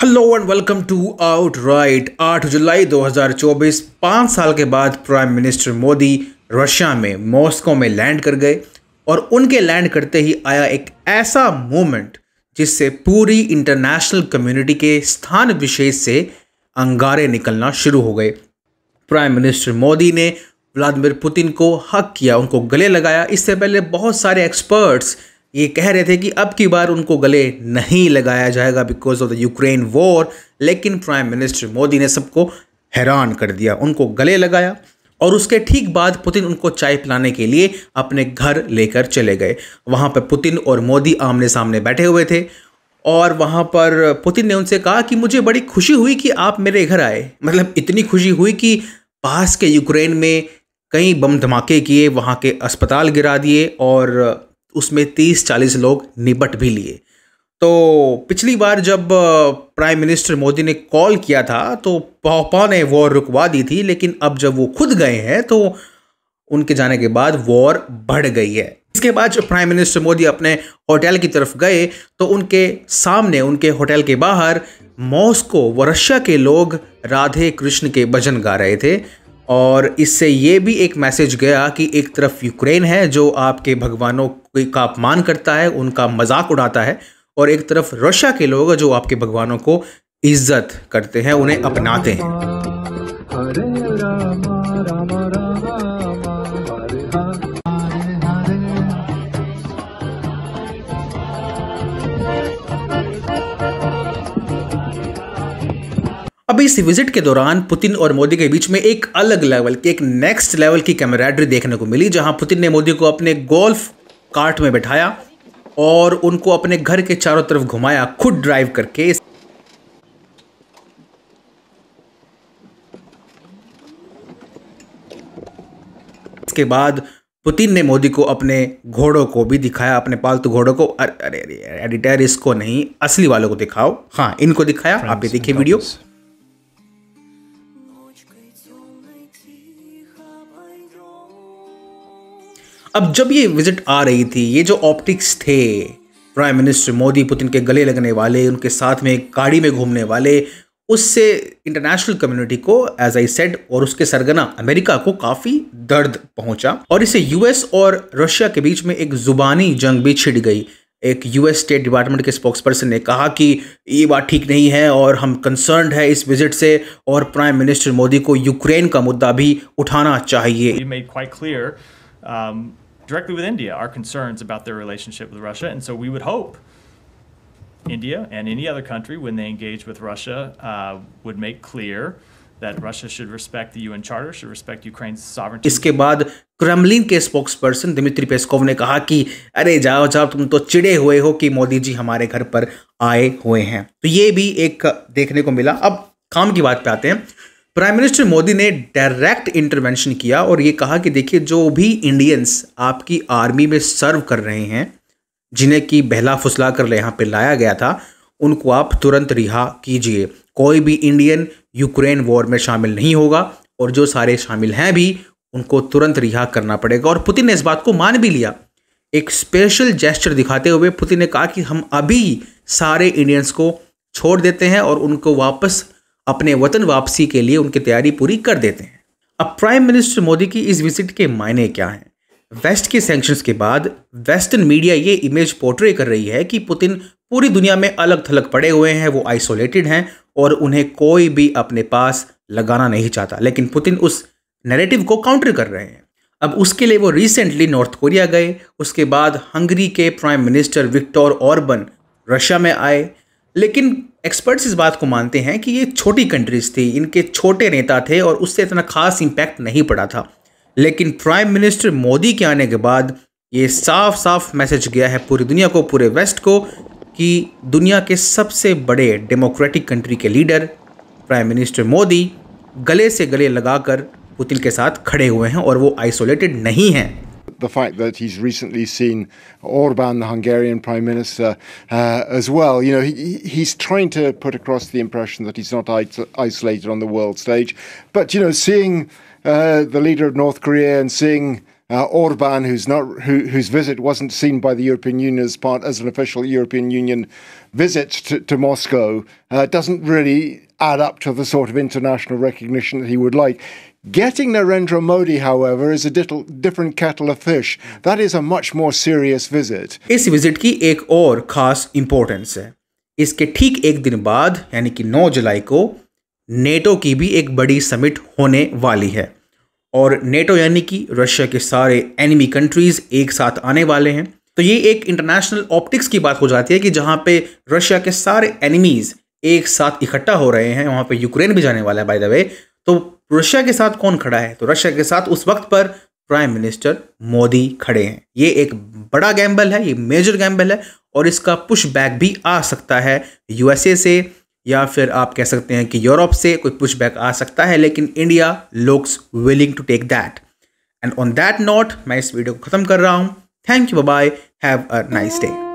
Hello and welcome to Outright. 8 जुलाई 2024 5 साल के बाद प्राइम मिनिस्टर मोदी रशिया में मॉस्को में लैंड कर गए और उनके लैंड करते ही आया एक ऐसा मोमेंट जिससे पूरी इंटरनेशनल कम्युनिटी के स्थान विशेष से अंगारे निकलना शुरू हो गए। प्राइम मिनिस्टर मोदी ने व्लादिमीर पुतिन को हक किया, उनको गले लगाया। इससे पहले बहुत सारे एक्सपर्ट्स ये कह रहे थे कि अब की बार उनको गले नहीं लगाया जाएगा because of the Ukraine war, लेकिन प्राइम मिनिस्टर मोदी ने सबको हैरान कर दिया, उनको गले लगाया और उसके ठीक बाद पुतिन उनको चाय पिलाने के लिए अपने घर लेकर चले गए। वहाँ पर पुतिन और मोदी आमने सामने बैठे हुए थे और वहाँ पर पुतिन ने उनसे कहा कि मुझे बड़ी खुशी हुई कि आप मेरे घर आए। मतलब इतनी खुशी हुई कि पास के यूक्रेन में कई बम धमाके किए, वहाँ के अस्पताल गिरा दिए और उसमें 30-40 लोग निपट भी लिए। तो पिछली बार जब प्राइम मिनिस्टर मोदी ने कॉल किया था तो पापा ने वॉर रुकवा दी थी, लेकिन अब जब वो खुद गए हैं तो उनके जाने के बाद वॉर बढ़ गई है। इसके बाद जब प्राइम मिनिस्टर मोदी अपने होटल की तरफ गए तो उनके सामने, उनके होटल के बाहर मॉस्को व रशिया के लोग राधे कृष्ण के भजन गा रहे थे और इससे ये भी एक मैसेज गया कि एक तरफ यूक्रेन है जो आपके भगवानों का अपमान करता है, उनका मजाक उड़ाता है, और एक तरफ रशिया के लोग जो आपके भगवानों को इज्जत करते हैं, उन्हें अपनाते हैं। हरे रामा रामा रामा हरे हरे। अब इस विजिट के दौरान पुतिन और मोदी के बीच में एक अलग लेवल की, एक नेक्स्ट लेवल की कैमराडरी देखने को मिली, जहां पुतिन ने मोदी को अपने गोल्फ कार्ट में बैठाया और उनको अपने घर के चारों तरफ घुमाया, खुद ड्राइव करके। इसके बाद पुतिन ने मोदी को अपने घोड़ों को भी दिखाया, अपने पालतू घोड़ों को। अरे अरे एडिटर, इसको नहीं, असली वालों को दिखाओ। हाँ, इनको दिखाया। आप ये देखिए वीडियो। अब जब ये विजिट आ रही थी, ये जो ऑप्टिक्स थे, प्राइम मिनिस्टर मोदी पुतिन के गले लगने वाले, उनके साथ में गाड़ी में घूमने वाले, उससे इंटरनेशनल कम्युनिटी को, एज आई सेड, और उसके सरगना अमेरिका को काफ़ी दर्द पहुंचा और इससे यूएस और रशिया के बीच में एक जुबानी जंग भी छिड़ गई। एक यूएस स्टेट डिपार्टमेंट के स्पोक्सपर्सन ने कहा कि ये बात ठीक नहीं है और हम कंसर्न्ड है इस विजिट से और प्राइम मिनिस्टर मोदी को यूक्रेन का मुद्दा भी उठाना चाहिए। Directly with India, our concerns about their relationship with Russia, and so we would hope India and any other country, when they engage with Russia, would make clear that Russia should respect the UN Charter, should respect Ukraine's sovereignty. इसके बाद Kremlin के spokesperson Dmitry Peskov ने कहा कि अरे जाओ जाओ, तुम तो चिड़े हुए हो कि मोदी जी हमारे घर पर आए हुए हैं। तो ये भी एक देखने को मिला। अब काम की बात पे आते हैं। प्राइम मिनिस्टर मोदी ने डायरेक्ट इंटरवेंशन किया और ये कहा कि देखिए, जो भी इंडियंस आपकी आर्मी में सर्व कर रहे हैं, जिन्हें कि बहला फुसला कर यहाँ पे लाया गया था, उनको आप तुरंत रिहा कीजिए। कोई भी इंडियन यूक्रेन वॉर में शामिल नहीं होगा और जो सारे शामिल हैं भी, उनको तुरंत रिहा करना पड़ेगा। और पुतिन ने इस बात को मान भी लिया। एक स्पेशल जेस्चर दिखाते हुए पुतिन ने कहा कि हम अभी सारे इंडियंस को छोड़ देते हैं और उनको वापस अपने वतन वापसी के लिए उनकी तैयारी पूरी कर देते हैं। अब प्राइम मिनिस्टर मोदी की इस विजिट के मायने क्या हैं? वेस्ट के सैंक्शंस के बाद वेस्टर्न मीडिया ये इमेज पोर्ट्रे कर रही है कि पुतिन पूरी दुनिया में अलग थलग पड़े हुए हैं, वो आइसोलेटेड हैं और उन्हें कोई भी अपने पास लगाना नहीं चाहता। लेकिन पुतिन उस नैरेटिव को काउंटर कर रहे हैं। अब उसके लिए वो रिसेंटली नॉर्थ कोरिया गए, उसके बाद हंगरी के prime minister Viktor Orban Russia में आए। लेकिन एक्सपर्ट्स इस बात को मानते हैं कि ये छोटी कंट्रीज थी, इनके छोटे नेता थे और उससे इतना खास इम्पैक्ट नहीं पड़ा था। लेकिन प्राइम मिनिस्टर मोदी के आने के बाद ये साफ साफ मैसेज गया है पूरी दुनिया को, पूरे वेस्ट को, कि दुनिया के सबसे बड़े डेमोक्रेटिक कंट्री के लीडर प्राइम मिनिस्टर मोदी गले से गले लगाकर पुतिन के साथ खड़े हुए हैं और वो आइसोलेटेड नहीं हैं। The fact that he's recently seen Orban, the Hungarian Prime Minister, as well. You know, he's trying to put across the impression that he's not isolated on the world stage. But, you know, seeing the leader of North Korea and seeing Orban, whose visit wasn't seen by the European Union as an official European Union visit to Moscow, doesn't really add up to the sort of international recognition that he would like. Getting Narendra Modi, however, is a different kettle of fish. That is a much more serious visit. इस visit की एक और खास importance है। इसके ठीक एक दिन बाद यानी कि 9 जुलाई को नेटो की भी एक बड़ी समिट होने वाली है और नेटो यानी कि रशिया के सारे एनिमी कंट्रीज एक साथ आने वाले हैं। तो ये एक इंटरनेशनल ऑप्टिक्स की बात हो जाती है कि जहां पे रशिया के सारे एनिमीज एक साथ इकट्ठा हो रहे हैं। वहां पे यूक्रेन भी जाने वाला है बाय द वे। तो रशिया के साथ कौन खड़ा है? तो रशिया के साथ उस वक्त पर प्राइम मिनिस्टर मोदी खड़े हैं। ये एक बड़ा गैम्बल है, ये मेजर गैम्बल है और इसका पुश बैक भी आ सकता है यूएसए से या फिर आप कह सकते हैं कि यूरोप से कोई पुश बैक आ सकता है, लेकिन India looks willing to take that. And on that note मैं इस वीडियो को खत्म कर रहा हूं। Thank you, bye bye, have a nice day.